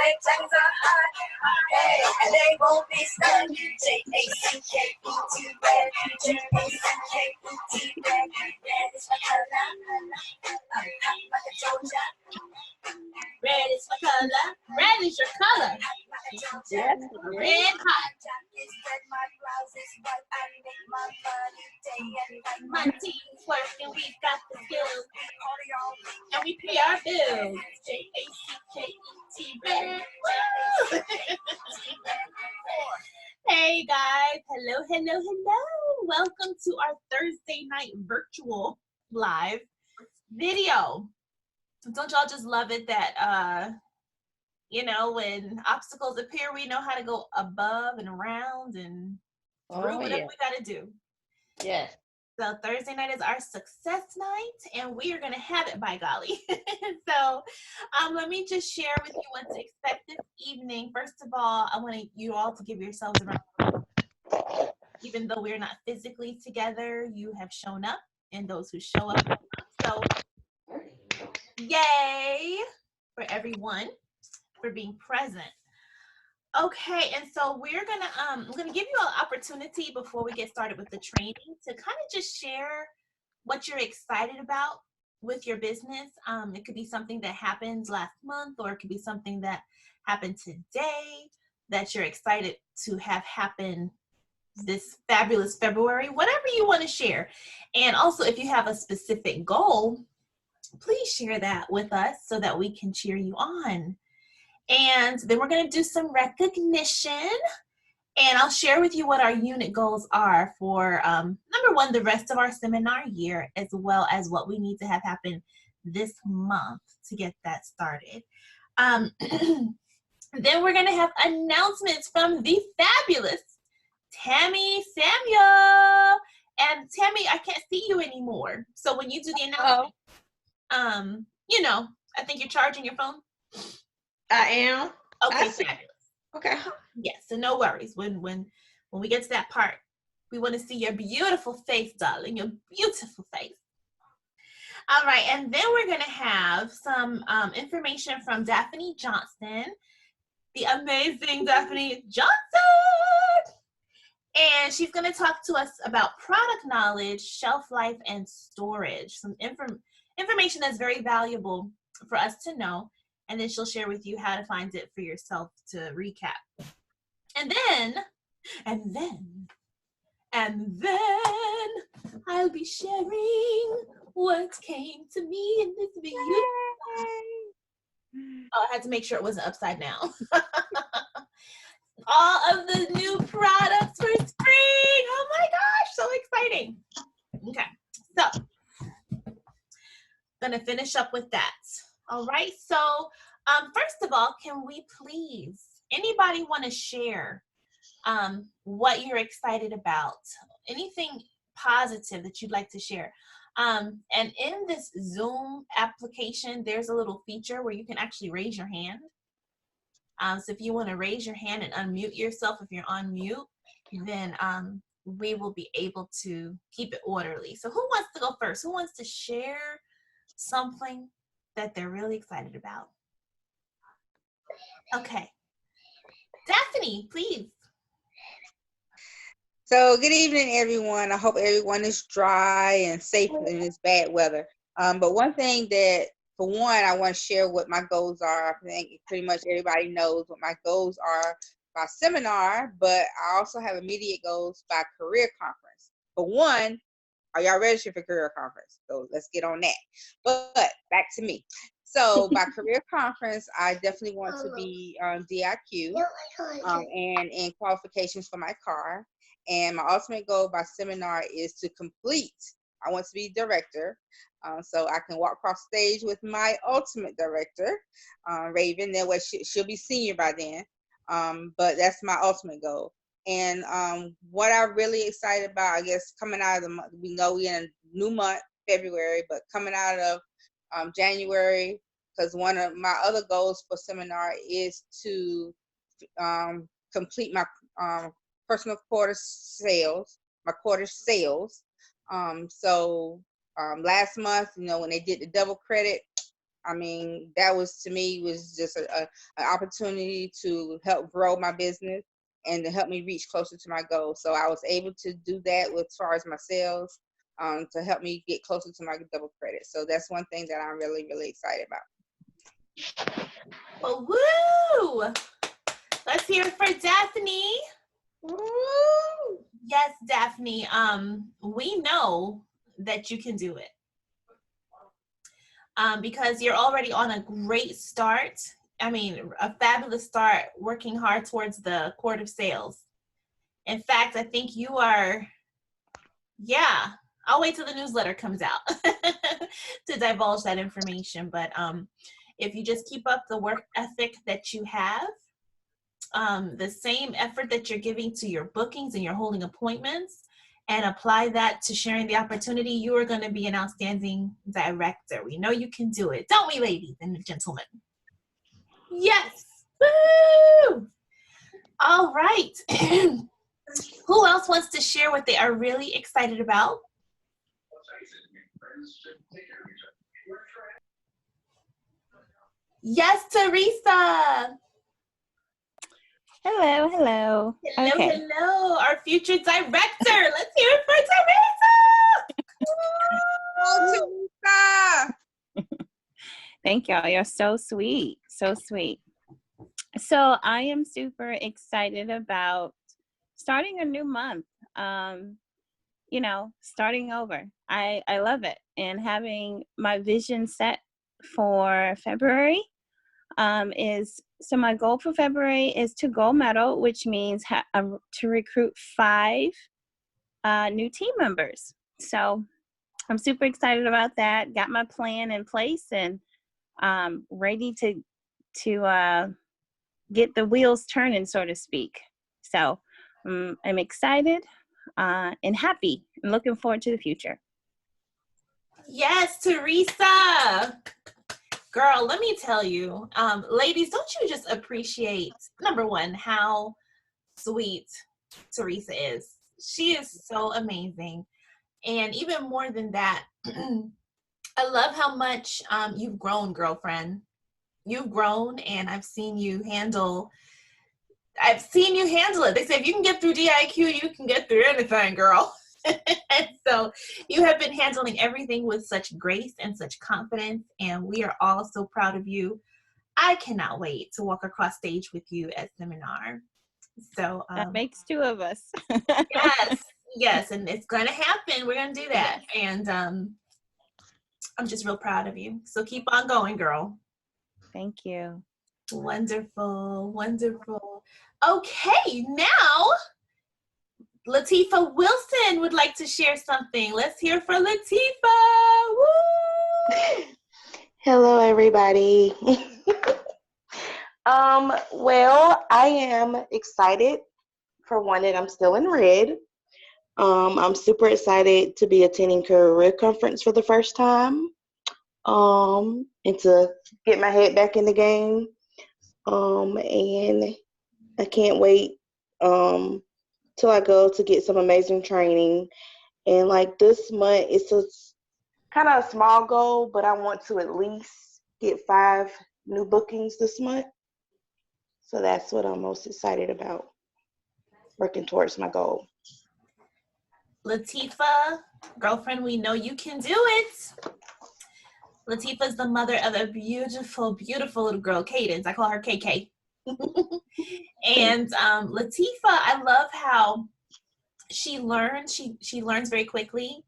times are hard, hey, and they won't be stuck. J-A-C-K-E-T, red, J-A-C-K-E-T, red, red is my color, hot like a Georgia. Red is my color, red is your color. Yes, Red hot. My blouse is white, I make my money day and night. My team's working, we got the skills, and we pay our bills. J-A-C-K-E-T, red. Hey guys, hello. Welcome to our Thursday night virtual live video. Don't y'all just love it that when obstacles appear, we know how to go above and around and through whatever we got to do. Yes. So Thursday night is our success night, and we are going to have it, by golly. So let me just share with you what to expect this evening. First of all, I want you all to give yourselves a round of applause. Even though we're not physically together, you have shown up, and those who show up. So yay for everyone for being present. Okay, and so I'm gonna give you an opportunity before we get started with the training to kind of just share what you're excited about with your business. It could be something that happened last month, or it could be something that happened today that you're excited to have happen this fabulous February, whatever you want to share. And also, if you have a specific goal, please share that with us so that we can cheer you on. And then we're going to do some recognition, and I'll share with you what our unit goals are for, number one, the rest of our seminar year, as well as what we need to have happen this month to get that started. Then we're going to have announcements from the fabulous Tammy Samuel. And Tammy, I can't see you anymore. So when you do the announcement, I think you're charging your phone. I am. Okay, fabulous. Okay. Yes, so no worries. When we get to that part, we want to see your beautiful face, darling, your beautiful face. All right, and then we're going to have some information from Daphne Johnson, the amazing Daphne Johnson. And she's going to talk to us about product knowledge, shelf life, and storage. Some information that's very valuable for us to know. And then she'll share with you how to find it for yourself to recap. And then I'll be sharing what came to me in this video. Oh, I had to make sure it wasn't upside down. All of the new products for spring. Oh my gosh, so exciting. Okay, so gonna finish up with that. All right, so first of all, can we please, anybody want to share what you're excited about? Anything positive that you'd like to share? And in this Zoom application, there's a little feature where you can actually raise your hand. So if you want to raise your hand and unmute yourself, if you're on mute, then we will be able to keep it orderly. So who wants to go first? Who wants to share something that they're really excited about? Okay. Daphne, please. So good evening, everyone. I hope everyone is dry and safe in this bad weather. But one thing that, for one, I want to share what my goals are. I think pretty much everybody knows what my goals are by seminar, but I also have immediate goals by career conference. For one, are y'all registered for career conference? So let's get on that. But back to me. So by career conference, I definitely want to be DIQ and in qualifications for my car. And my ultimate goal by seminar is to complete. I want to be director, so I can walk across stage with my ultimate director, Raven. That way she'll be senior by then. But that's my ultimate goal. And what I'm really excited about, I guess, coming out of the month, we know we're in a new month, February, but coming out of January, because one of my other goals for seminar is to complete my personal quarter sales, So last month, when they did the double credit, I mean, that was to me was just an opportunity to help grow my business and to help me reach closer to my goals. So I was able to do that with as far as my sales, to help me get closer to my double credit. So that's one thing that I'm really, really excited about. Well, woo! Let's hear it for Daphne. Woo! Yes, Daphne. We know that you can do it. Because you're already on a great start. I mean, a fabulous start working hard towards the Court of Sales. In fact, I think you are, yeah, I'll wait till the newsletter comes out to divulge that information. But if you just keep up the work ethic that you have, the same effort that you're giving to your bookings and your holding appointments, and apply that to sharing the opportunity, you are going to be an outstanding director. We know you can do it. Don't we, ladies and gentlemen? Yes. Woo! All right. Who else wants to share what they are really excited about? Yes, Teresa. Hello, hello. Hello, Okay. hello, our future director. Let's hear it for Teresa. Oh, Teresa! Thank y'all. You're so sweet. So sweet. So I am super excited about starting a new month. You know, starting over. I love it. And having my vision set for February is, so my goal for February is to gold medal, which means to recruit 5 new team members. So I'm super excited about that. Got my plan in place and ready to get the wheels turning, so to speak. So I'm excited and happy and looking forward to the future. Yes, Teresa. Girl, let me tell you, ladies, don't you just appreciate, number one, how sweet Teresa is? She is so amazing. And even more than that, I love how much you've grown, girlfriend. You've grown, and I've seen you handle it. They say if you can get through DIQ, you can get through anything, girl. And so you have been handling everything with such grace and such confidence, and we are all so proud of you. I cannot wait to walk across stage with you at seminar. So That makes 2 of us. yes, and it's gonna happen. We're gonna do that, and I'm just real proud of you. So keep on going, girl. Thank you. Wonderful, wonderful. Okay, now Latifa Wilson would like to share something. Let's hear for Latifa. Woo! Hello, everybody. Well, I am excited for one that I'm still in red. I'm super excited to be attending Career Conference for the first time, and to get my head back in the game. And I can't wait till I go to get some amazing training. And like this month, it's a kind of a small goal, but I want to at least get 5 new bookings this month. So that's what I'm most excited about, working towards my goal. Latifa, girlfriend, we know you can do it. Latifa is the mother of a beautiful, beautiful little girl, Cadence. I call her KK. And Latifa, I love how she learns. She learns very quickly,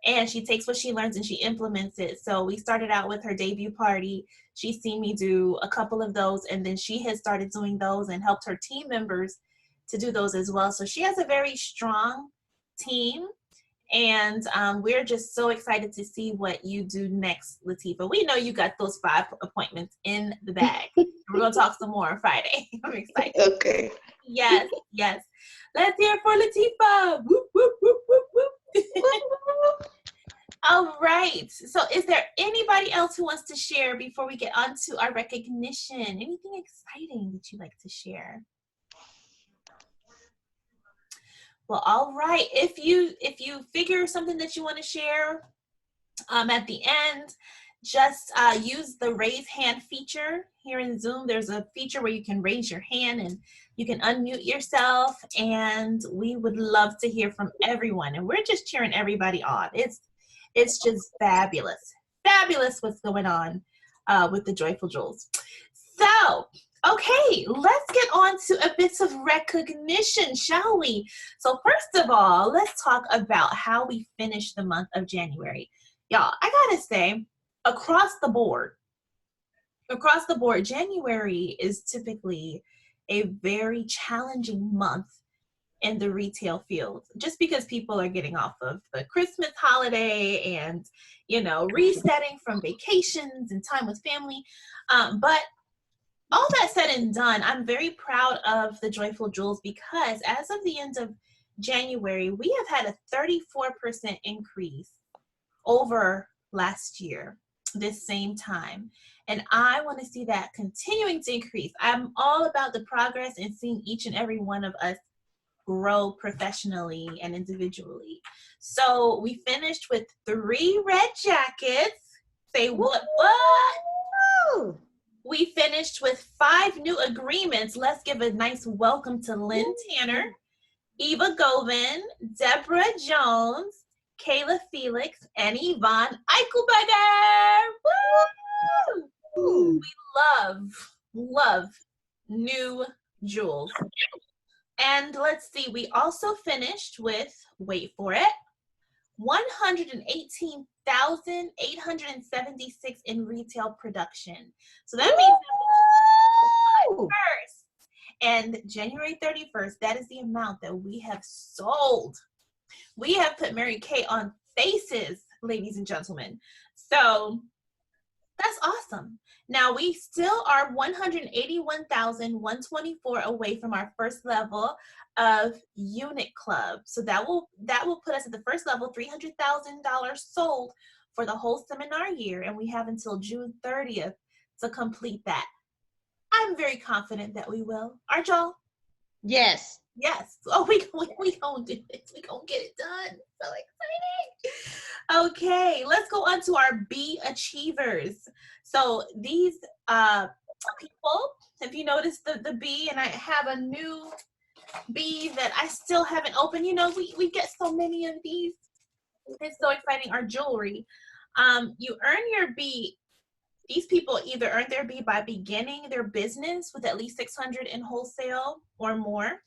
and she takes what she learns and she implements it. So we started out with her debut party. She's seen me do a couple of those, and then she has started doing those and helped her team members to do those as well. So she has a very strong team, and we're just so excited to see what you do next, Latifa. We know you got those 5 appointments in the bag. We're going to talk some more on Friday. I'm excited. Okay. Yes, yes. Let's hear it for Latifa. Whoop, whoop, whoop, whoop, whoop. All right. So is there anybody else who wants to share before we get on to our recognition? Anything exciting that you'd like to share? Well, all right. If you figure something that you want to share at the end, just use the raise hand feature here in Zoom. There's a feature where you can raise your hand and you can unmute yourself, and we would love to hear from everyone. And we're just cheering everybody on. It's just fabulous. Fabulous what's going on with the Joyful Jewels. So, okay, let's get on to a bit of recognition, shall we? So first of all, let's talk about how we finished the month of January. Y'all, I gotta say, across the board, January is typically a very challenging month in the retail field, just because people are getting off of the Christmas holiday and, you know, resetting from vacations and time with family. But all that said and done, I'm very proud of the Joyful Jewels because as of the end of January, we have had a 34% increase over last year, this same time. And I want to see that continuing to increase. I'm all about the progress and seeing each and every one of us grow professionally and individually. So we finished with 3 red jackets. Say what? Woo! We finished with 5 new agreements. Let's give a nice welcome to Lynn Tanner, Eva Govin, Deborah Jones, Kayla Felix, and Yvonne Eichelberger. Woo! We love new jewels. And let's see, we also finished with, wait for it, 118,876 in retail production. So that means first and January 31st, that is the amount that we have sold. We have put Mary Kay on faces, ladies and gentlemen. So that's awesome. Now we still are 181,124 away from our first level of unit club. So that will put us at the first level, $300,000 sold for the whole seminar year, and we have until June 30th to complete that. I'm very confident that we will. Aren't y'all? Yes. Yes. Oh, we gonna do this. We gonna get it done. So exciting. Okay, let's go on to our B achievers. So these people, if you notice the B, and I have a new B that I still haven't opened. You know, we get so many of these. It's so exciting. Our jewelry. You earn your B. These people either earn their B by beginning their business with at least 600 in wholesale or more,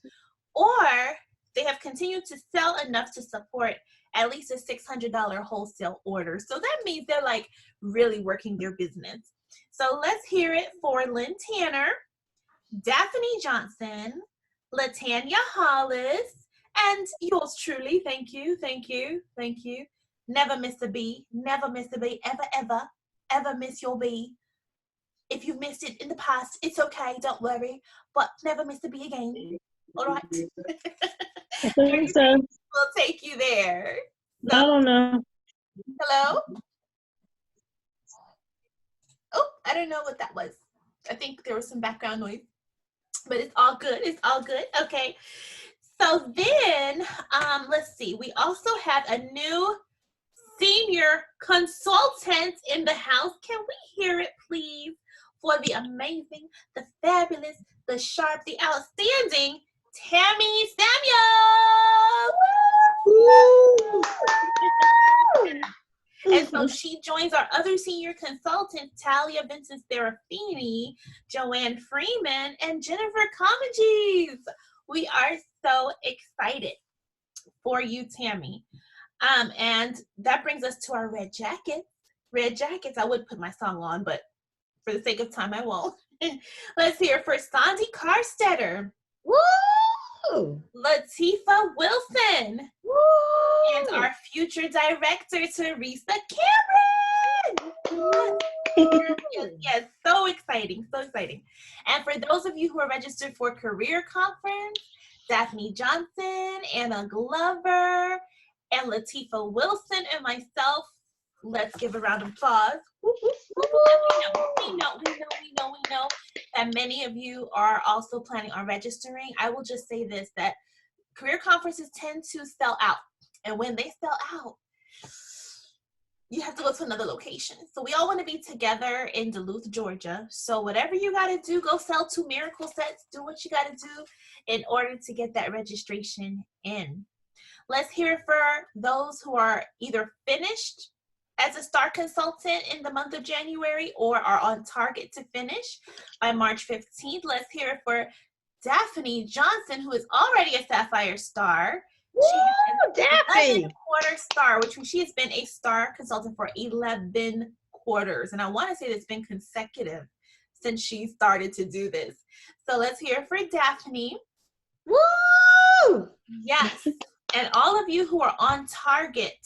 or they have continued to sell enough to support at least a $600 wholesale order. So that means they're like really working their business. So let's hear it for Lynn Tanner, Daphne Johnson, Latanya Hollis, and yours truly. Thank you. Never miss a B. Never miss a B. Ever miss your B. If you missed it in the past, it's okay. Don't worry. But never miss a B again. All right. I think so. We'll take you there. So, I don't know. hello? Oh, I don't know what that was. I think there was some background noise. But it's all good. It's all good. Okay. So then, let's see. We also have a new senior consultant in the house. Can we hear it, please, for the amazing, the fabulous, the sharp, the outstanding Tammy Samuel. And so she joins our other senior consultants, Talia Vincent Serafini, Joanne Freeman, and Jennifer Comages. We are so excited for you, Tammy. And that brings us to our red jackets. Red jackets, I would put my song on, but for the sake of time, I won't. Let's hear for Sandy Carstetter. Woo! Latifa Wilson. Woo! And our future director, Teresa Cameron. Yes, so exciting, so exciting. And for those of you who are registered for Career Conference, Daphne Johnson, Anna Glover, and Latifa Wilson, and myself, let's give a round of applause. We know that many of you are also planning on registering. I will just say this, that career conferences tend to sell out. And when they sell out, you have to go to another location. So we all want to be together in Duluth, Georgia. So whatever you got to do, go sell 2 miracle sets. Do what you got to do in order to get that registration in. Let's hear it for those who are either finished as a STAR consultant in the month of January or are on target to finish by March 15th. Let's hear it for Daphne Johnson, who is already a Sapphire Star. Woo, Daphne. 11-quarter star, which she has been a STAR consultant for 11 quarters. And I want to say it's been consecutive since she started to do this. So let's hear it for Daphne. Woo! Yes. And all of you who are on target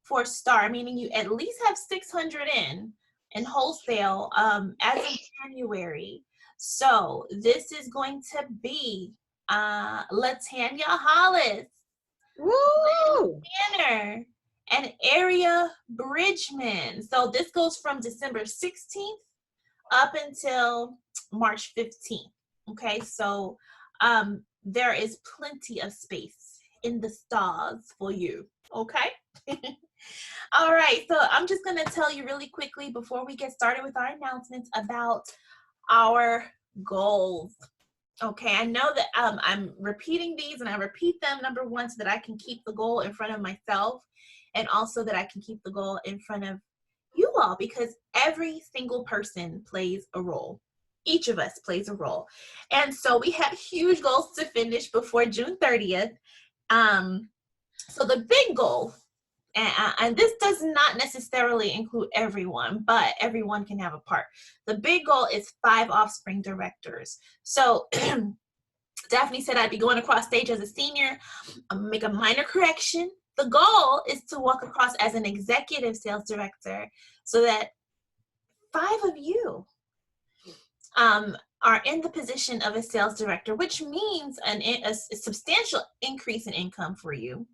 for STAR, meaning you at least have 600 in wholesale as of January. So this is going to be Latanya Hollis, Woo! Tanner, and Area Bridgman. So this goes from December 16th up until March 15th. Okay, so there is plenty of space in the stars for you. Okay. All right, so I'm just going to tell you really quickly before we get started with our announcements about our goals. Okay, I know that I'm repeating these, and I repeat them, number one, so that I can keep the goal in front of myself, and also that I can keep the goal in front of you all, because every single person plays a role. Each of us plays a role. And so we have huge goals to finish before June 30th. So the big goal, and this does not necessarily include everyone, but everyone can have a part. The big goal is 5 offspring directors. So Daphne said I'd be going across stage as a senior. Make a minor correction. The goal is to walk across as an executive sales director so that 5 of you are in the position of a sales director, which means a substantial increase in income for you.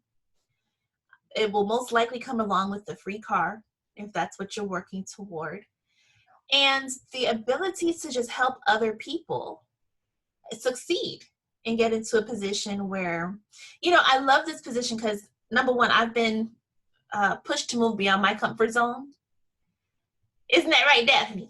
It will most likely come along with the free car, if that's what you're working toward. And the ability to just help other people succeed and get into a position where, I love this position because, number one, I've been pushed to move beyond my comfort zone. Isn't that right, Daphne?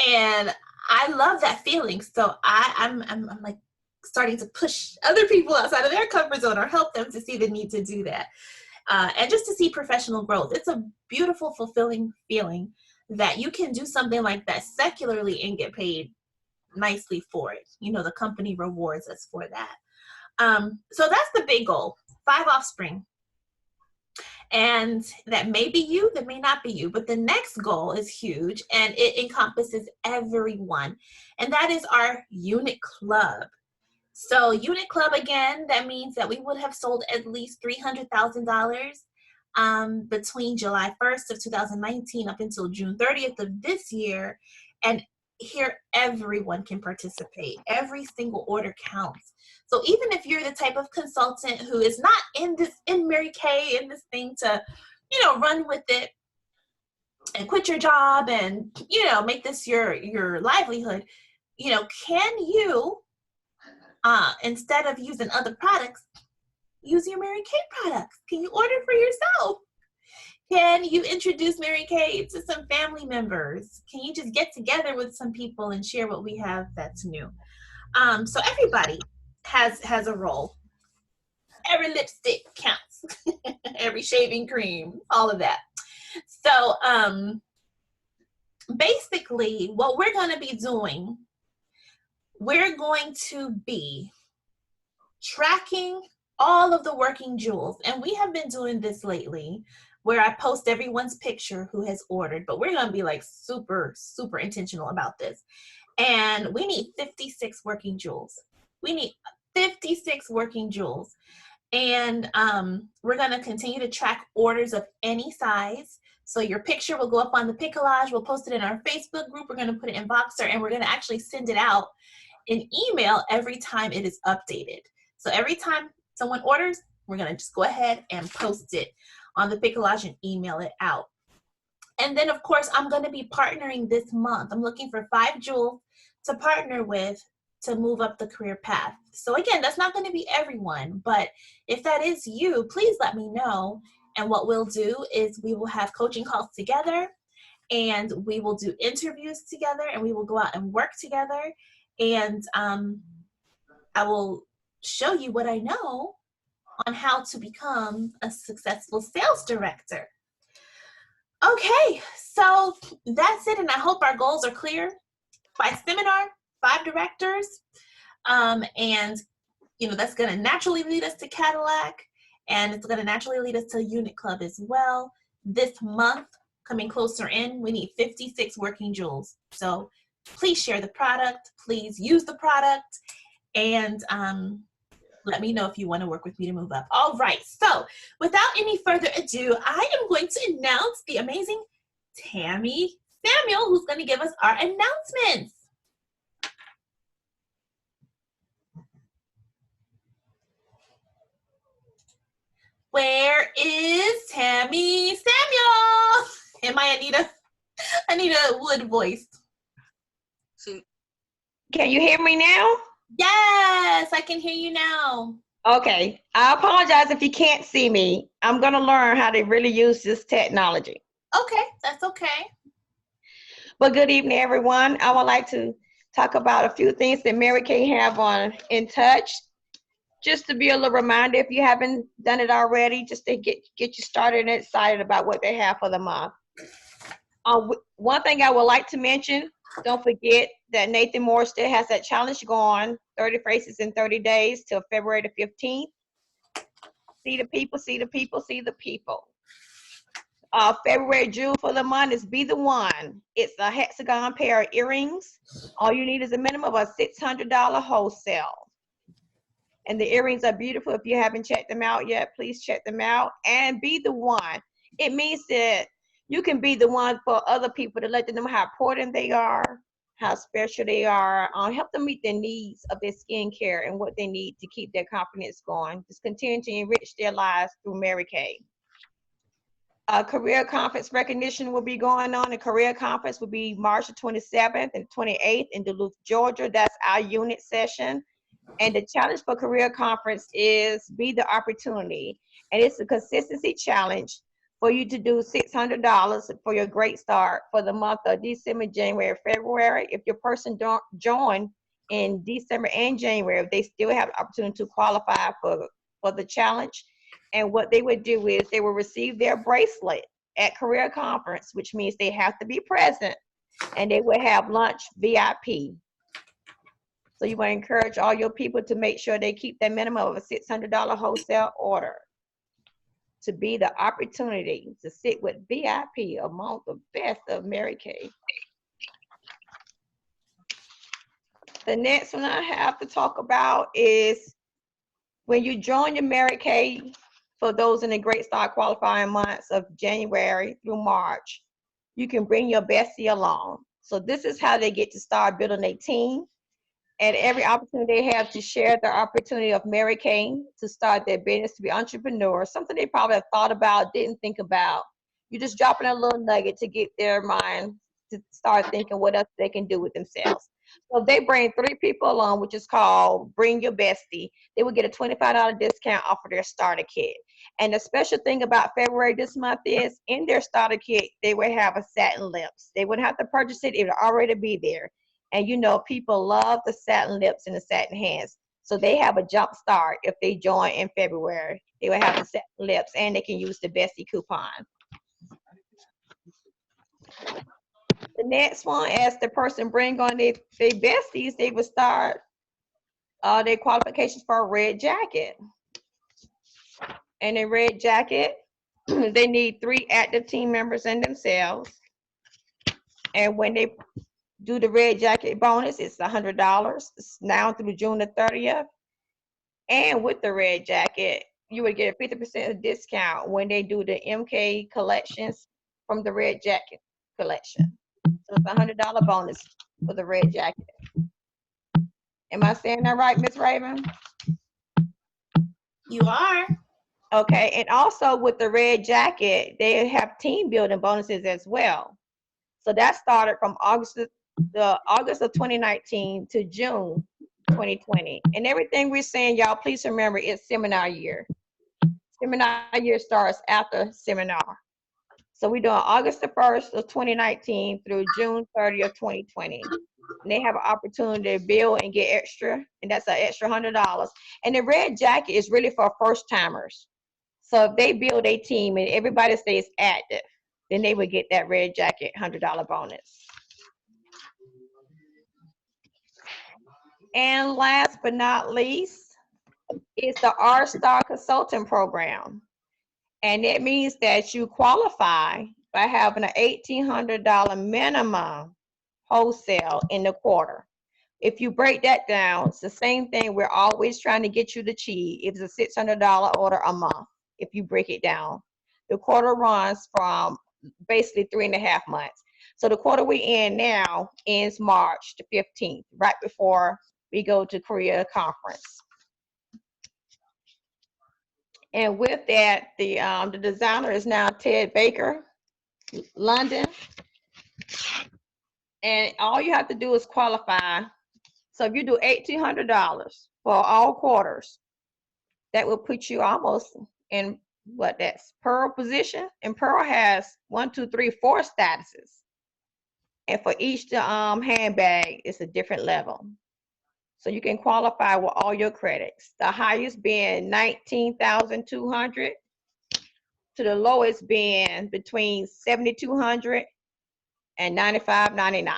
And I love that feeling. So I'm like, starting to push other people outside of their comfort zone or help them to see the need to do that. And just to see professional growth. It's a beautiful, fulfilling feeling that you can do something like that secularly and get paid nicely for it. The company rewards us for that. So that's the big goal, 5 offspring. And that may be you, that may not be you, but the next goal is huge and it encompasses everyone. And that is our unit club. So unit club, again, that means that we would have sold at least $300,000 between July 1st of 2019 up until June 30th of this year. And here, everyone can participate. Every single order counts. So even if you're the type of consultant who is not in Mary Kay, in this thing to, run with it and quit your job and, make this your livelihood, can you, instead of using other products, use your Mary Kay products? Can you order for yourself? Can you introduce Mary Kay to some family members? Can you just get together with some people and share what we have that's new? So everybody has a role. Every lipstick counts. Every shaving cream, all of that. So basically what we're going to be doing, we're going to be tracking all of the working jewels. And we have been doing this lately where I post everyone's picture who has ordered, but we're going to be like super, super intentional about this. And we need 56 working jewels. We need 56 working jewels. And we're going to continue to track orders of any size. So your picture will go up on the Pic-Collage. We'll post it in our Facebook group. We're going to put it in Voxer, and we're going to actually send it out in email every time it is updated. So every time someone orders, we're going to just go ahead and post it on the Pic-Collage and email it out. And then, of course, I'm going to be partnering this month. I'm looking for 5 jewels to partner with to move up the career path. So again, that's not going to be everyone, but if that is you, please let me know. And what we'll do is we will have coaching calls together, and we will do interviews together, and we will go out and work together. And I will show you what I know on how to become a successful sales director. Okay, so that's it, and I hope our goals are clear. By seminar, 5 directors, and that's going to naturally lead us to Cadillac, and it's going to naturally lead us to Unit Club as well. This month, coming closer in, we need 56 working joules. So please share the product, please use the product, and let me know if you want to work with me to move up. All right, so without any further ado, I am going to announce the amazing Tammy Samuel, who's going to give us our announcements. Where is Tammy Samuel? Am I Anita Wood voice? Can you hear me now? Yes, I can hear you now. Okay. I apologize if you can't see me. I'm going to learn how to really use this technology. Okay, that's okay. But good evening, everyone. I would like to talk about a few things that Mary Kay have on In Touch. Just to be a little reminder, if you haven't done it already, just to get you started and excited about what they have for the month. One thing I would like to mention, don't forget that Nathan Moore still has that challenge going, 30 Faces in 30 Days till February the 15th. See the people, see the people, see the people. February jewel for the month is Be the One. It's a hexagon pair of earrings. All you need is a minimum of a $600 wholesale. And the earrings are beautiful. If you haven't checked them out yet, please check them out. And be the one. It means that you can be the one for other people to let them know how important they are, how special they are, help them meet their needs of their skincare and what they need to keep their confidence going. Just continue to enrich their lives through Mary Kay. Career Conference recognition will be going on. The Career Conference will be March the 27th and 28th in Duluth, Georgia. That's our unit session. And the challenge for Career Conference is Be the Opportunity. And it's a consistency challenge for you to do $600 for your great start for the month of December, January, February. If your person don't join in December and January, they still have the opportunity to qualify for the challenge. And what they would do is they will receive their bracelet at Career Conference, which means they have to be present, and they will have lunch VIP. So you want to encourage all your people to make sure they keep their minimum of a $600 wholesale order to be the opportunity to sit with VIP among the best of Mary Kay. The next one I have to talk about is when you join your Mary Kay, for those in the Great Start qualifying months of January through March, you can bring your bestie along. So this is how they get to start building a team. And every opportunity they have to share their opportunity of Mary Kay to start their business, to be entrepreneurs, something they probably have thought about, didn't think about. You just dropping a little nugget to get their mind to start thinking what else they can do with themselves. So they bring 3 people along, which is called Bring Your Bestie. They will get a $25 discount off of their starter kit. And the special thing about February this month is in their starter kit, they will have a satin lips. They wouldn't have to purchase it. It would already be there. And you know, people love the satin lips and the satin hands. So they have a jump start if they join in February. They will have the satin lips and they can use the Bestie coupon. The next one, as the person bring on their besties, they will start their qualifications for a red jacket. And a red jacket, they need 3 active team members in themselves. And when they do the red jacket bonus, it's $100. It's now through June the 30th. And with the red jacket, you would get a 50% discount when they do the MK collections from the red jacket collection. So it's a $100 bonus for the red jacket. Am I saying that right, Ms. Raven? You are. Okay, and also with the red jacket, they have team building bonuses as well. So that started from August of 2019 to June 2020. And everything we're saying, y'all, please remember it's seminar year. Seminar year starts after seminar. So we're doing August the 1st of 2019 through June 30th, 2020. And they have an opportunity to build and get extra, and that's an extra $100. And the red jacket is really for first timers. So if they build a team and everybody stays active, then they would get that red jacket $100 bonus. And last but not least is the R-Star Consulting Program. And it means that you qualify by having an $1,800 minimum wholesale in the quarter. If you break that down, it's the same thing we're always trying to get you to achieve. It's a $600 order a month if you break it down. The quarter runs from basically 3.5 months. So the quarter we're in now ends March the 15th, right before we go to Korea conference. And with that, the designer is now Ted Baker, London. And all you have to do is qualify. So if you do $1,800 for all quarters, that will put you almost in what that's Pearl position. And Pearl has 1, 2, 3, 4 statuses. And for each handbag, it's a different level. So you can qualify with all your credits. The highest being 19,200 to the lowest being between 7,200 and 95.99.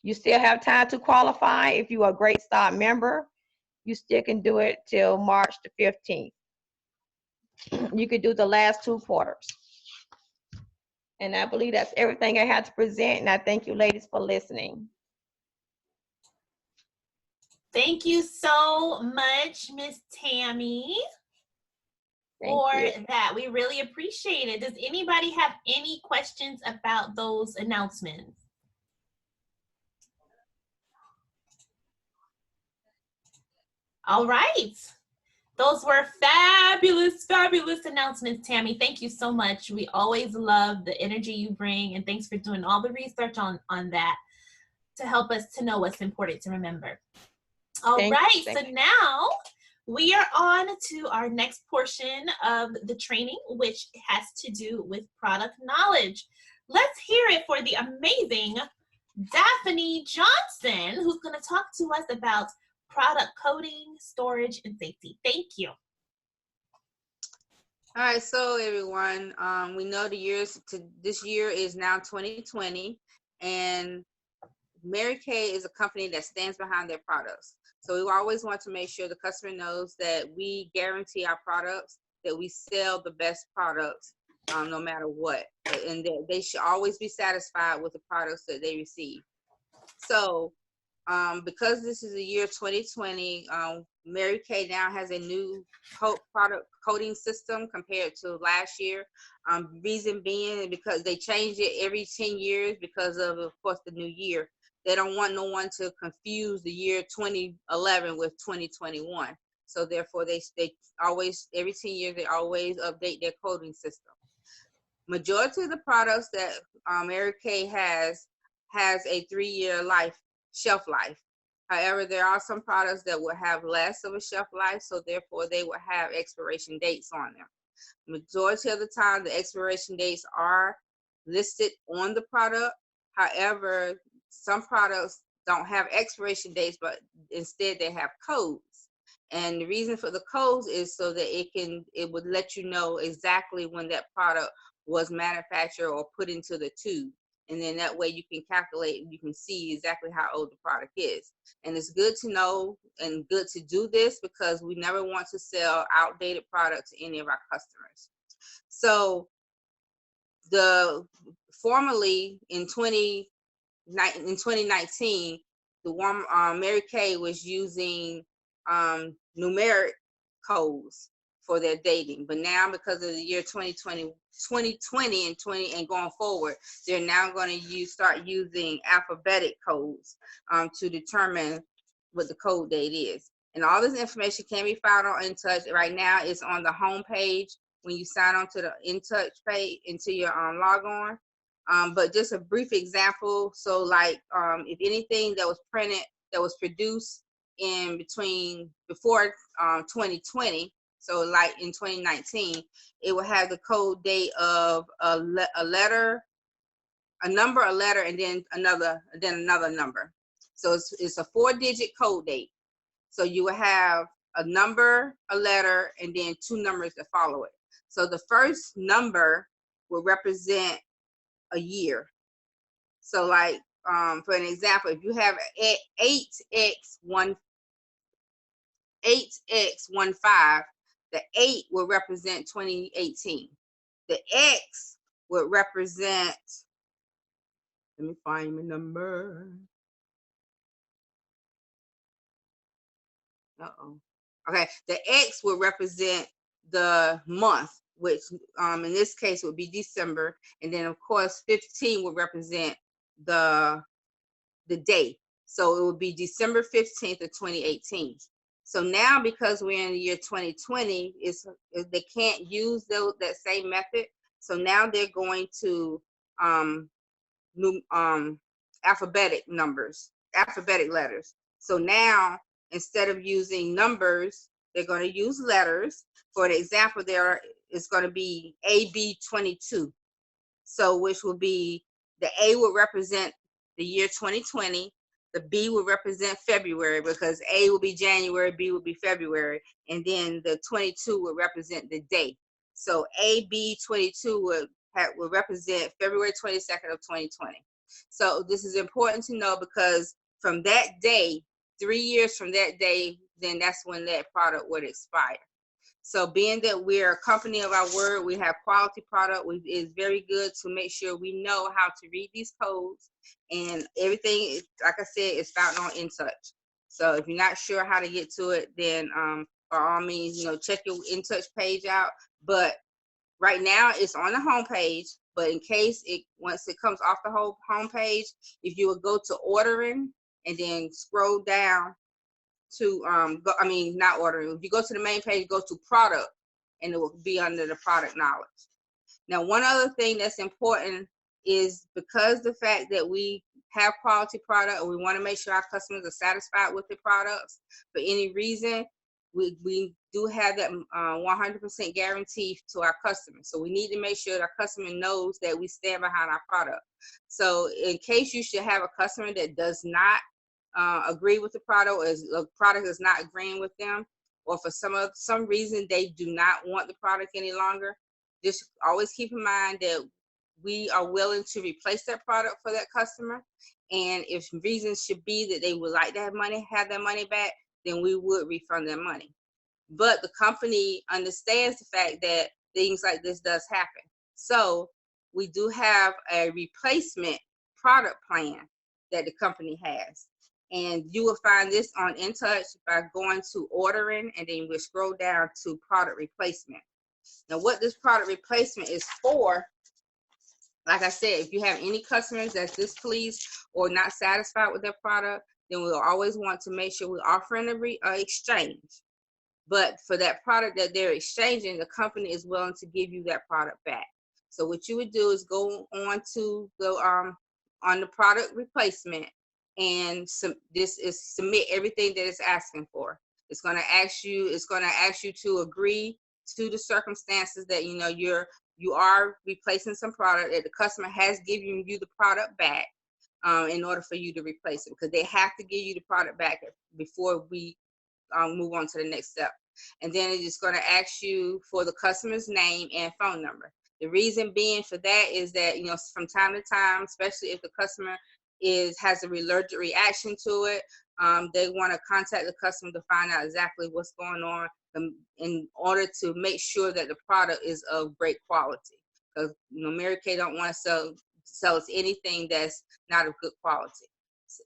You still have time to qualify. If you are a Great Start member, you still can do it till March the 15th. You could do the last 2 quarters. And I believe that's everything I had to present. And I thank you ladies for listening. Thank you so much, Miss Tammy, for that. We really appreciate it. Does anybody have any questions about those announcements? All right. Those were fabulous, fabulous announcements, Tammy. Thank you so much. We always love the energy you bring, and thanks for doing all the research on that to help us to know what's important to remember. All right, so now we are on to our next portion of the training, which has to do with product knowledge. Let's hear it for the amazing Daphne Johnson, who's going to talk to us about product coding, storage, and safety. Thank you. All right, so everyone, we know this year is now 2020, and Mary Kay is a company that stands behind their products. So we always want to make sure the customer knows that we guarantee our products, that we sell the best products no matter what, and that they should always be satisfied with the products that they receive. So because this is the year 2020, Mary Kay now has a new product coding system compared to last year. Reason being because they change it every 10 years because of course, the new year. They don't want no one to confuse the year 2011 with 2021. So therefore, they always, every 10 years, they always update their coding system. Majority of the products that Mary Kay has a 3-year shelf life. However, there are some products that will have less of a shelf life, so therefore they will have expiration dates on them. Majority of the time, the expiration dates are listed on the product. However, some products don't have expiration dates, but instead they have codes. And the reason for the codes is so that it would let you know exactly when that product was manufactured or put into the tube. And then that way you can calculate, you can see exactly how old the product is. And it's good to know and good to do this because we never want to sell outdated products to any of our customers. So formerly in 2019, Mary Kay was using numeric codes for their dating, but now because of the year 2020 and going forward, they're now going to start using alphabetic codes to determine what the code date is. And all this information can be found on InTouch. Right now, it's on the home page when you sign on to the InTouch page into your log on. But just a brief example. So like if anything that was printed, that was produced before 2020, So like in 2019, it will have the code date of a letter, a number, a letter, and then another number. So it's a 4-digit code date. So you will have a number, a letter, and then 2 numbers that follow it. So the first number will represent a year. So like, for an example, if you have 8x15, the 8 will represent 2018. The X would represent, let me find my number. Okay, the X would represent the month, which in this case would be December, and then of course 15 would represent the day. So it would be December 15th of 2018. So now, because we're in the year 2020, they can't use that same method. So now they're going to alphabetic letters. So now, instead of using numbers, they're going to use letters. For an example, there is going to be AB22. So which will be, the A will represent the year 2020. The B will represent February, because A will be January, B will be February, and then the 22 will represent the day. So AB22 will represent February 22nd of 2020. So this is important to know, because from that day, 3 years from that day, then that's when that product would expire. So being that we're a company of our word, we have quality product, it's very good to make sure we know how to read these codes, and everything, like I said, is found on InTouch. So if you're not sure how to get to it, then by all means, check your InTouch page out. But right now it's on the home page, but in case once it comes off the whole home page, if you would go to ordering and then scroll down to not ordering. If you go to the main page, go to product, and it will be under the product knowledge. Now, one other thing that's important is, because the fact that we have quality product, and we want to make sure our customers are satisfied with the products, for any reason, we do have that 100% guarantee to our customers. So we need to make sure that our customer knows that we stand behind our product. So in case you should have a customer that does not agree with the product, or the product is not agreeing with them, or for some reason they do not want the product any longer, just always keep in mind that we are willing to replace that product for that customer. And if reasons should be that they would like to have their money back, then we would refund their money. But the company understands the fact that things like this does happen. So we do have a replacement product plan that the company has. And you will find this on InTouch by going to ordering, and then we'll scroll down to product replacement. Now, what this product replacement is for, like I said, if you have any customers that's displeased or not satisfied with their product, then we'll always want to make sure we're offering an exchange. But for that product that they're exchanging, the company is willing to give you that product back. So what you would do is go on to on the product replacement, and submit everything that it's asking for. It's going to ask you to agree to the circumstances that you are replacing some product, that the customer has given you the product back in order for you to replace it, because they have to give you the product back before we move on to the next step. And then it's going to ask you for the customer's name and phone number. The reason being for that is that, from time to time, especially if the customer has a allergic reaction to it, they want to contact the customer to find out exactly what's going on, in order to make sure that the product is of great quality. Because Mary Kay don't want to sell us anything that's not of good quality.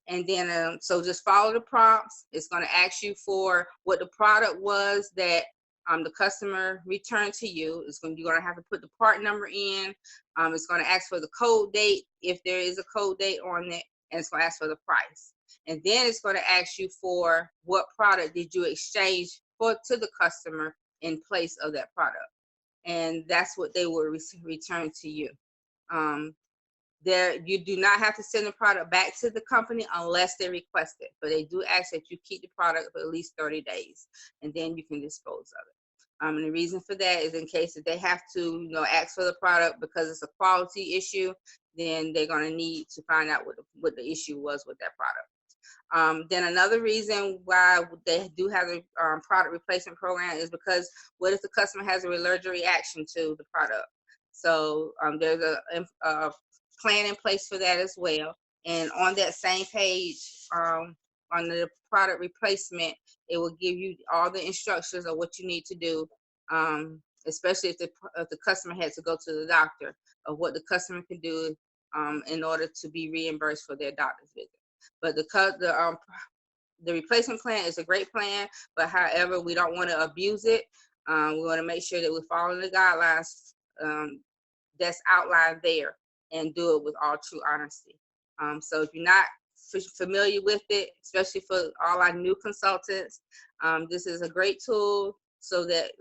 And then so just follow the prompts. It's going to ask you for what the product was that the customer returned to you. You're going to have to put the part number in. It's going to ask for the code date, if there is a code date on it, and it's going to ask for the price. And then it's going to ask you for what product did you exchange to the customer in place of that product. And that's what they will return to you. You do not have to send the product back to the company unless they request it, but they do ask that you keep the product for at least 30 days, and then you can dispose of it. And the reason for that is in case that they have to, you know, ask for the product because it's a quality issue, then they're going to need to find out what the issue was with that product. Then another reason why they do have a product replacement program is because what if the customer has an allergic reaction to the product? So there's a plan in place for that as well. And on that same page, on the product replacement, it will give you all the instructions of what you need to do, especially if the customer had to go to the doctor, of what the customer can do in order to be reimbursed for their doctor's visit. But the replacement plan is a great plan, but however, we don't want to abuse it. We want to make sure that we're following the guidelines that's outlined there and do it with all true honesty. So if you're not familiar with it, especially for all our new consultants, this is a great tool so that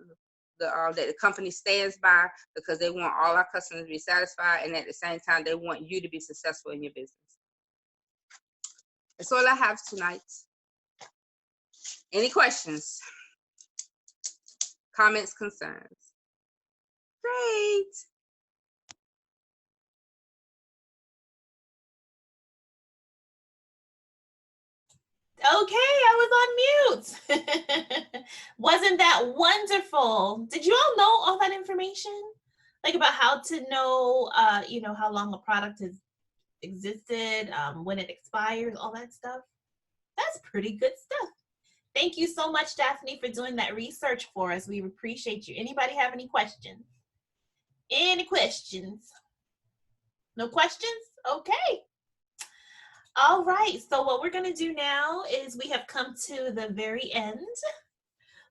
the company stands by, because they want all our customers to be satisfied, and at the same time, they want you to be successful in your business. That's all I have tonight. Any questions? Comments, concerns? Great. Okay, I was on mute. Wasn't that wonderful? Did you all know all that information? Like about how to know, you know, how long a product has existed, when it expires, all that stuff? That's pretty good stuff. Thank you so much, Daphne, for doing that research for us. We appreciate you. Anybody have any questions? Any questions? No questions? Okay. All right, so what we're gonna do now is we have come to the very end,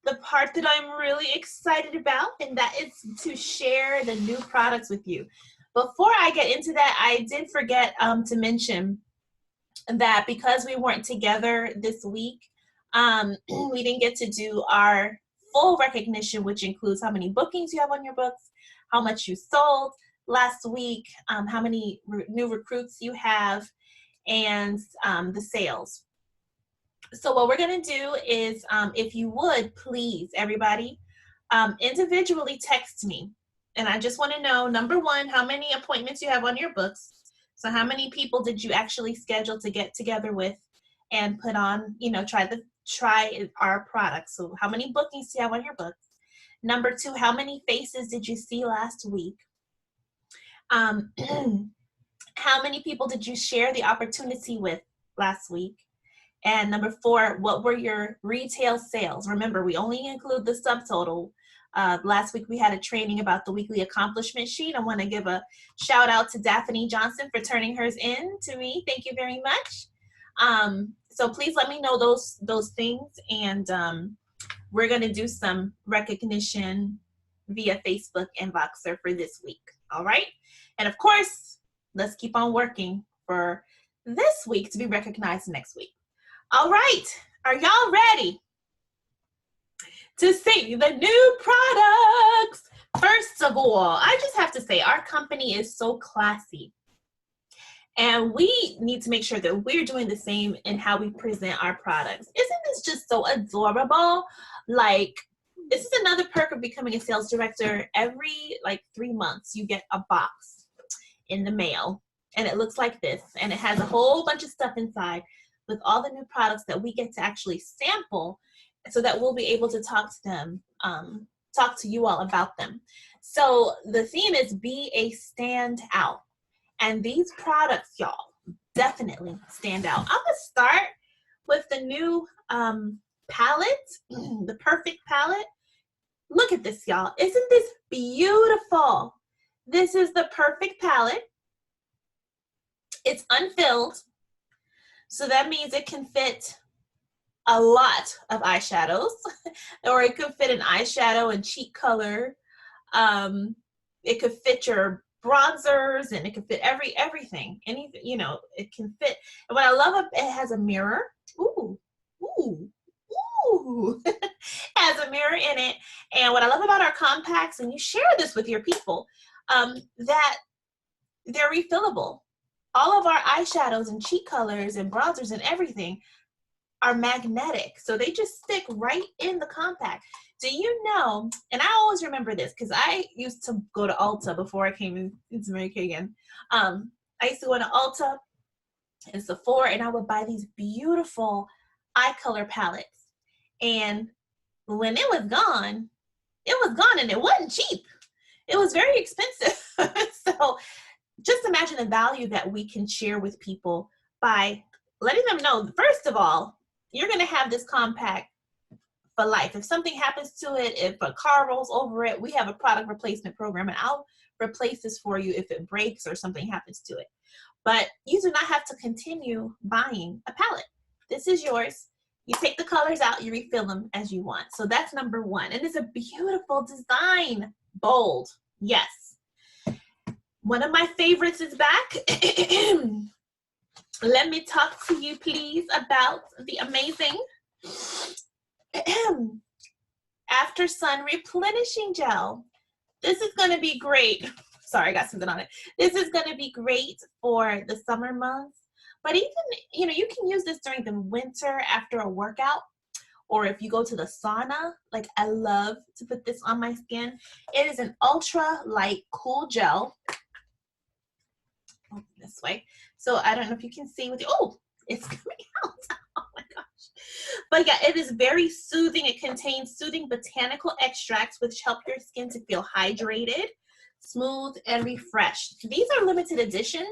the part that I'm really excited about, and that is to share the new products with you. Before I get into that, I did forget to mention that because we weren't together this week, we didn't get to do our full recognition, which includes how many bookings you have on your books, how much you sold last week, how many new recruits you have, and the sales. So what we're going to do is, if you would please, everybody, individually text me. And I just want to know, number one, how many appointments you have on your books. So how many people did you actually schedule to get together with and put on, you know, try our products. So how many bookings do you have on your books? Number two, how many faces did you see last week? How many people did you share the opportunity with last week? And number four, what were your retail sales? Remember, we only include the subtotal. Last week we had a training about the weekly accomplishment sheet. I want to give a shout out to Daphne Johnson for turning hers in to me. Thank you very much. So please let me know those things, and we're going to do some recognition via Facebook and Voxer for this week. All right. And of course, let's keep on working for this week to be recognized next week. All right, are y'all ready to see the new products? First of all, I just have to say our company is so classy, and we need to make sure that we're doing the same in how we present our products. Isn't this just so adorable? Like, this is another perk of becoming a sales director. Every 3 months, you get a box in the mail, and it looks like this, and it has a whole bunch of stuff inside with all the new products that we get to actually sample, so that we'll be able to talk to them, talk to you all about them. So the theme is be a standout, and these products, y'all, definitely stand out. I'm gonna start with the new palette, the Perfect palette. Look at this, y'all. Isn't this beautiful? This is the Perfect palette. It's unfilled, so that means it can fit a lot of eyeshadows, or it could fit an eyeshadow and cheek color. It could fit your bronzers, and it could fit everything. Anything, you know, it can fit. And what I love, it has a mirror. Ooh, ooh, ooh. Has a mirror in it. And what I love about our compacts, and you share this with your people, that they're refillable. All of our eyeshadows and cheek colors and bronzers and everything are magnetic. So they just stick right in the compact. Do you know, and I always remember this because I used to go to Ulta before I came into Mary Kay again. I used to go to Ulta and Sephora, and I would buy these beautiful eye color palettes. And when it was gone, and it wasn't cheap. It was very expensive. So just imagine the value that we can share with people by letting them know, first of all, you're going to have this compact for life. If something happens to it, if a car rolls over it, we have a product replacement program, and I'll replace this for you if it breaks or something happens to it. But you do not have to continue buying a palette. This is yours. You take the colors out, you refill them as you want. So that's number one. And it's a beautiful design. Bold. Yes. One of my favorites is back. Let me talk to you, please, about the amazing After Sun Replenishing Gel. This is going to be great. Sorry, I got something on it. This is going to be great for the summer months. But even, you know, you can use this during the winter after a workout, or if you go to the sauna. Like, I love to put this on my skin. It is an ultra light cool gel. Oh, this way. So I don't know if you can see with you. Oh, it's coming out. Oh my gosh. But yeah, it is very soothing. It contains soothing botanical extracts which help your skin to feel hydrated, smooth, and refreshed. These are limited edition.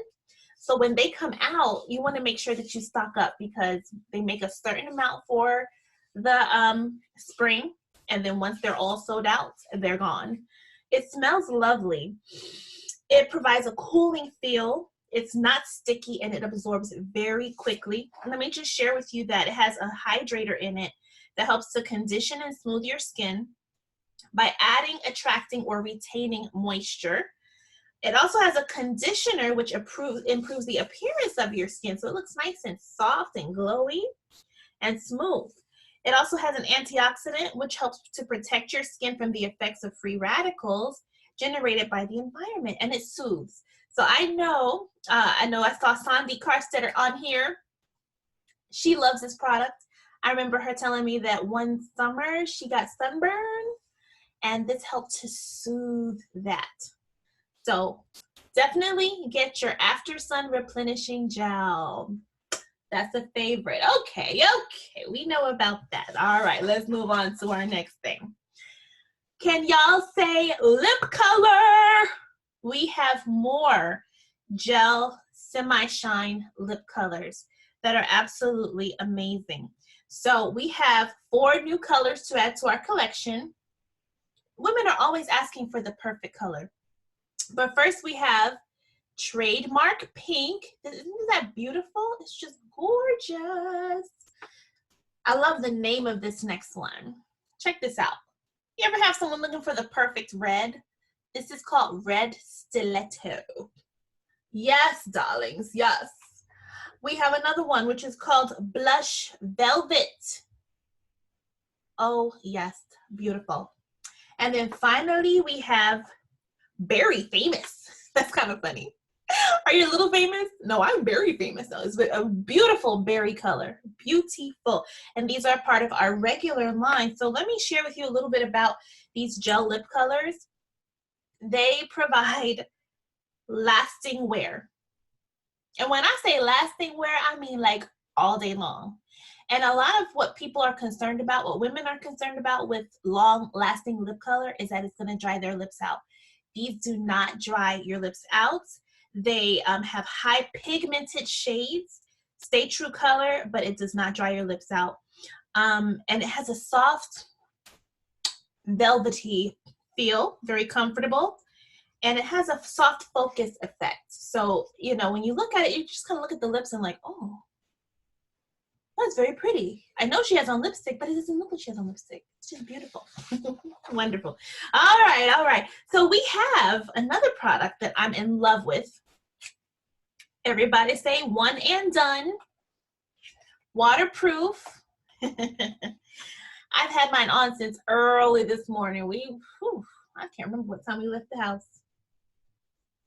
So when they come out, you want to make sure that you stock up because they make a certain amount for the spring. And then once they're all sold out, they're gone. It smells lovely. It provides a cooling feel. It's not sticky and it absorbs very quickly. And let me just share with you that it has a hydrator in it that helps to condition and smooth your skin by adding, attracting, or retaining moisture. It also has a conditioner which improves the appearance of your skin, so it looks nice and soft and glowy and smooth. It also has an antioxidant which helps to protect your skin from the effects of free radicals generated by the environment, and it soothes. So I know I saw Sandy Carstetter on here. She loves this product. I remember her telling me that one summer she got sunburn, and this helped to soothe that. So definitely get your After Sun Replenishing Gel. That's a favorite. Okay, we know about that. All right, let's move on to our next thing. Can y'all say lip color? We have more gel semi-shine lip colors that are absolutely amazing. So we have 4 new colors to add to our collection. Women are always asking for the perfect color. But first we have Trademark Pink. Isn't that beautiful? It's just gorgeous. I love the name of this next one. Check this out. You ever have someone looking for the perfect red? This is called Red Stiletto. Yes, darlings, yes. We have another one which is called Blush Velvet. Oh, yes, beautiful. And then finally we have Berry Famous. That's kind of funny. Are you a little famous? No, I'm very famous though. It's a beautiful berry color. Beautiful. And these are part of our regular line. So let me share with you a little bit about these gel lip colors. They provide lasting wear. And when I say lasting wear, I mean like all day long. And a lot of what people are concerned about, what women are concerned about with long lasting lip color is that it's going to dry their lips out. These do not dry your lips out. They have high pigmented shades, stay true color, but it does not dry your lips out. And it has a soft, velvety feel, very comfortable. And it has a soft focus effect. So, you know, when you look at it, you just kind of look at the lips and like, oh, that's very pretty. I know she has on lipstick, but it doesn't look like she has on lipstick. It's just beautiful. Wonderful. All right. So we have another product that I'm in love with. Everybody say One and Done. Waterproof. I've had mine on since early this morning. I can't remember what time we left the house.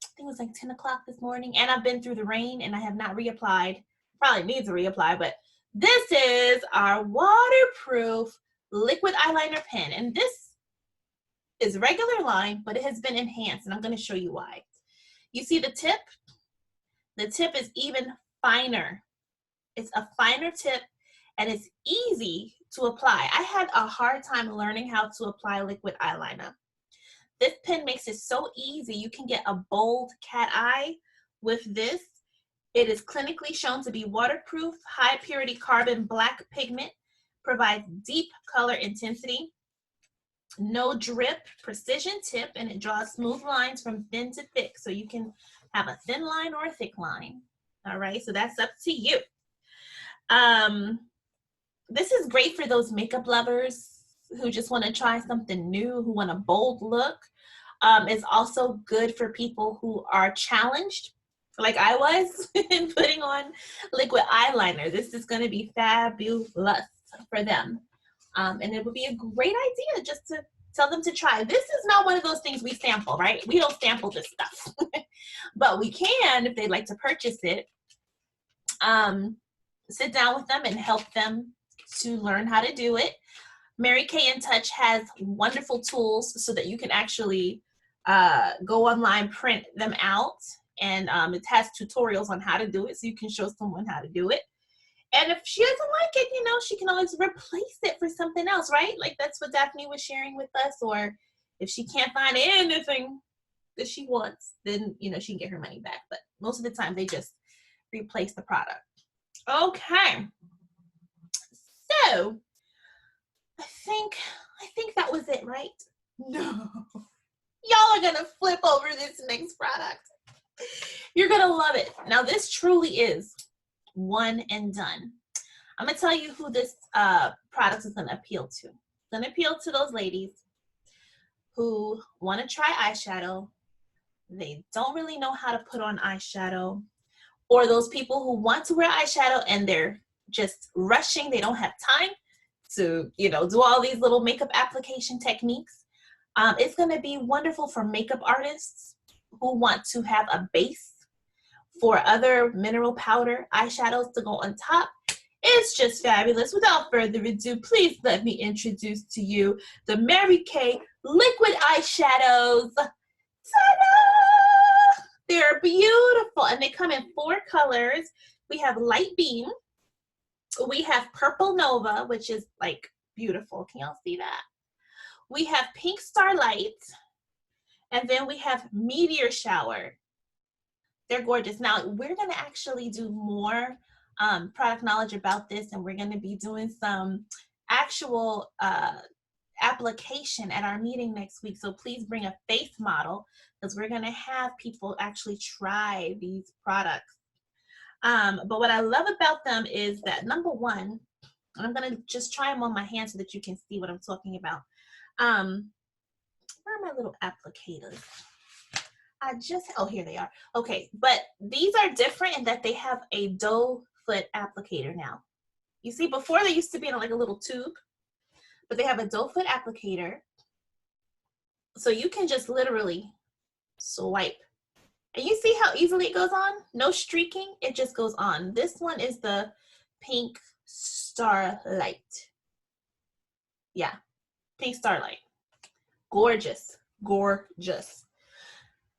I think it was like 10 o'clock this morning. And I've been through the rain and I have not reapplied. Probably need to reapply, but This is our waterproof liquid eyeliner pen. And this is regular line, but it has been enhanced, and I'm going to show you why. You see the tip? The tip is even finer. It's a finer tip, and it's easy to apply. I had a hard time learning how to apply liquid eyeliner. This pen makes it so easy. You can get a bold cat eye with this. It is clinically shown to be waterproof, high purity carbon black pigment, provides deep color intensity, no drip, precision tip, and it draws smooth lines from thin to thick. So you can have a thin line or a thick line. All right, so that's up to you. This is great for those makeup lovers who just want to try something new, who want a bold look. It's also good for people who are challenged, like I was, in putting on liquid eyeliner. This is going to be fabulous for them. And it would be a great idea just to tell them to try. This is not one of those things we sample, right? We don't sample this stuff. But we can, if they'd like to purchase it, sit down with them and help them to learn how to do it. Mary Kay in Touch has wonderful tools so that you can actually go online, print them out, and it has tutorials on how to do it, so you can show someone how to do it. And if she doesn't like it, you know, she can always replace it for something else, right? Like that's what Daphne was sharing with us. Or if she can't find anything that she wants, then, you know, she can get her money back. But most of the time, they just replace the product. Okay. So I think that was it, right? No. Y'all are gonna flip over this next product. You're gonna love it. Now this truly is one and done. I'm gonna tell you who this product is gonna appeal to. It's gonna appeal to those ladies who want to try eyeshadow. They don't really know how to put on eyeshadow, or those people who want to wear eyeshadow and they're just rushing. They don't have time to, you know, do all these little makeup application techniques. It's gonna be wonderful for makeup artists who want to have a base for other mineral powder eyeshadows to go on top. It's just fabulous. Without further ado, please let me introduce to you the Mary Kay liquid eyeshadows. Ta-da! They're beautiful, and they come in 4 colors. We have Light Beam. We have Purple Nova, which is like beautiful. Can y'all see that? We have Pink Starlight, and then we have Meteor Shower. They're gorgeous. Now, we're going to actually do more product knowledge about this, and we're going to be doing some actual application at our meeting next week. So please bring a face model, because we're going to have people actually try these products. But what I love about them is that, number one, and I'm going to just try them on my hand so that you can see what I'm talking about. Where are my little applicators? Oh, here they are. Okay, but these are different in that they have a doe foot applicator now. You see, before they used to be in like a little tube, but they have a doe foot applicator. So you can just literally swipe. And you see how easily it goes on? No streaking, it just goes on. This one is the Pink Starlight. Yeah, Pink Starlight. Gorgeous, gorgeous.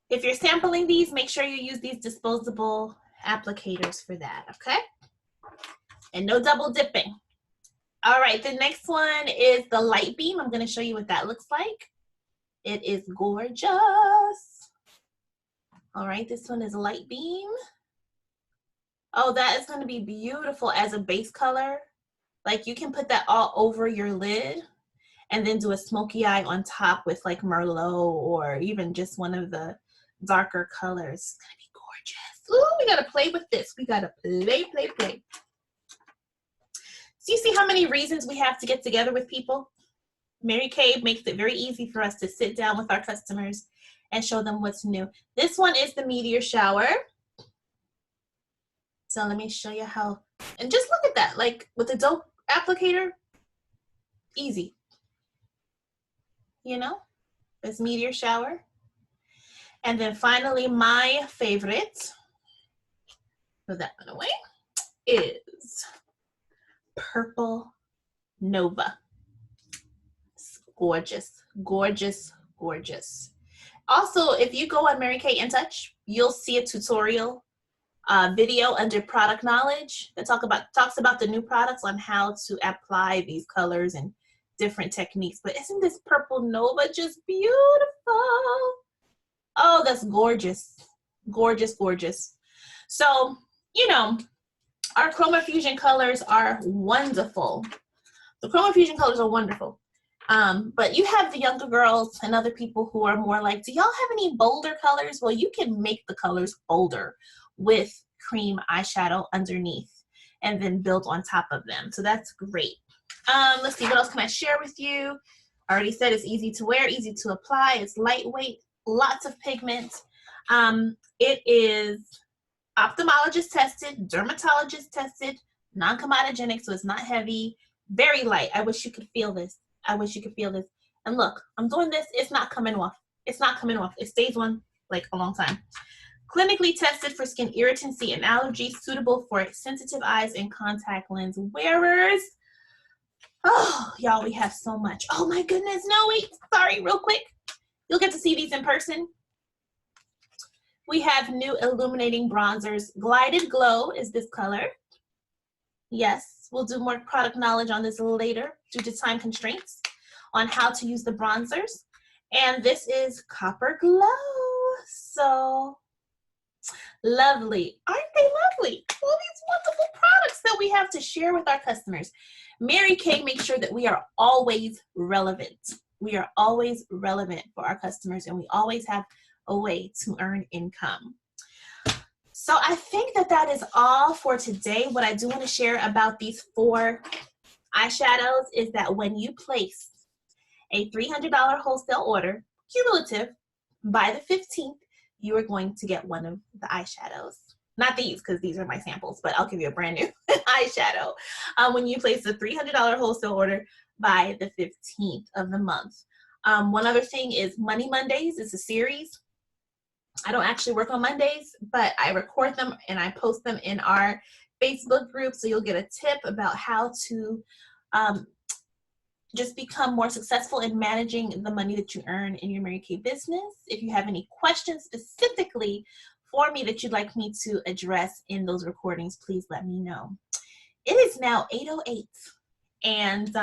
If you're sampling these, make sure you use these disposable applicators for that, okay? And no double dipping. All right, the next one is the Light Beam. I'm gonna show you what that looks like. It is gorgeous. All right, this one is Light Beam. Oh, that is gonna be beautiful as a base color. Like you can put that all over your lid and then do a smoky eye on top with like Merlot or even just one of the darker colors. It's gonna be gorgeous. Ooh, we gotta play with this. We gotta play. So you see how many reasons we have to get together with people? Mary Kay makes it very easy for us to sit down with our customers and show them what's new. This one is the Meteor Shower. So let me show you how, and just look at that, like with the doe applicator, easy. You know, this Meteor Shower. And then finally, my favorite, put that one away, is Purple Nova. It's gorgeous, gorgeous, gorgeous. Also, if you go on Mary Kay in Touch, you'll see a tutorial video under product knowledge that talks about the new products on how to apply these colors and different techniques. But isn't this Purple Nova just beautiful? Oh, that's gorgeous. Gorgeous, gorgeous. So, you know, our Chroma Fusion colors are wonderful. The Chroma Fusion colors are wonderful. But you have the younger girls and other people who are more like, do y'all have any bolder colors? Well, you can make the colors bolder with cream eyeshadow underneath and then build on top of them. So that's great. Let's see, what else can I share with you? I already said it's easy to wear, easy to apply. It's lightweight, lots of pigment. It is ophthalmologist tested, dermatologist tested, non-comedogenic, so it's not heavy, very light. I wish you could feel this. I wish you could feel this. And look, I'm doing this, it's not coming off. It's not coming off. It stays on like a long time. Clinically tested for skin irritancy and allergies, suitable for sensitive eyes and contact lens wearers. Oh, y'all, we have so much. Oh my goodness, no, wait, sorry, real quick. You'll get to see these in person. We have new illuminating bronzers. Glided Glow is this color. Yes, we'll do more product knowledge on this later due to time constraints on how to use the bronzers. And this is Copper Glow. So lovely. Aren't they lovely? All these wonderful products that we have to share with our customers. Mary Kay makes sure that we are always relevant. We are always relevant for our customers, and we always have a way to earn income. So I think that is all for today. What I do want to share about these 4 eyeshadows is that when you place a $300 wholesale order, cumulative, by the 15th, you are going to get one of the eyeshadows. Not these, because these are my samples, but I'll give you a brand new eyeshadow when you place a $300 wholesale order by the 15th of the month. One other thing is Money Mondays. It's a series. I don't actually work on Mondays, but I record them and I post them in our Facebook group, so you'll get a tip about how to just become more successful in managing the money that you earn in your Mary Kay business. If you have any questions specifically for me that you'd like me to address in those recordings, please let me know. It is now 8:08, and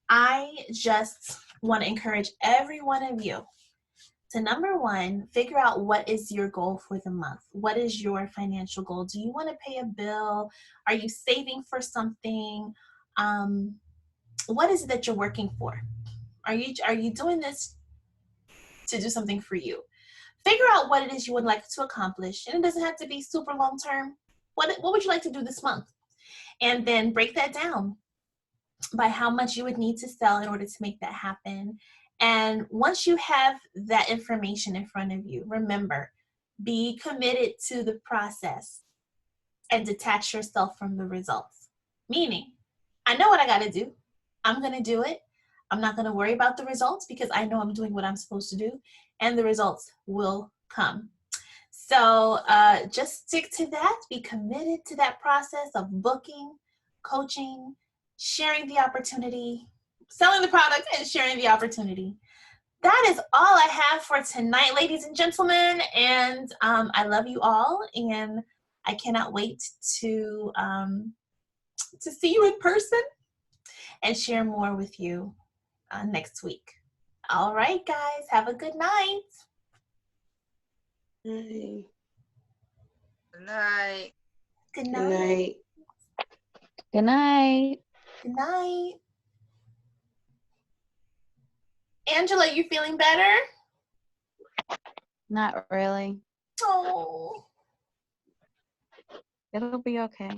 I just want to encourage every one of you to, number one, figure out what is your goal for the month. What is your financial goal? Do you want to pay a bill? Are you saving for something? What is it that you're working for? Are you doing this to do something for you? Figure out what it is you would like to accomplish, and it doesn't have to be super long term. What would you like to do this month? And then break that down by how much you would need to sell in order to make that happen. And once you have that information in front of you, remember, be committed to the process and detach yourself from the results. Meaning, I know what I got to do. I'm going to do it. I'm not going to worry about the results because I know I'm doing what I'm supposed to do, and the results will come. So just stick to that. Be committed to that process of booking, coaching, sharing the opportunity, selling the product, and sharing the opportunity. That is all I have for tonight, ladies and gentlemen. And I love you all, and I cannot wait to see you in person and share more with you next week. All right, guys, have a good night. Good Good night. Good night. night. Good night. Good night. Angela, you feeling better? Not really. Oh. It'll be okay.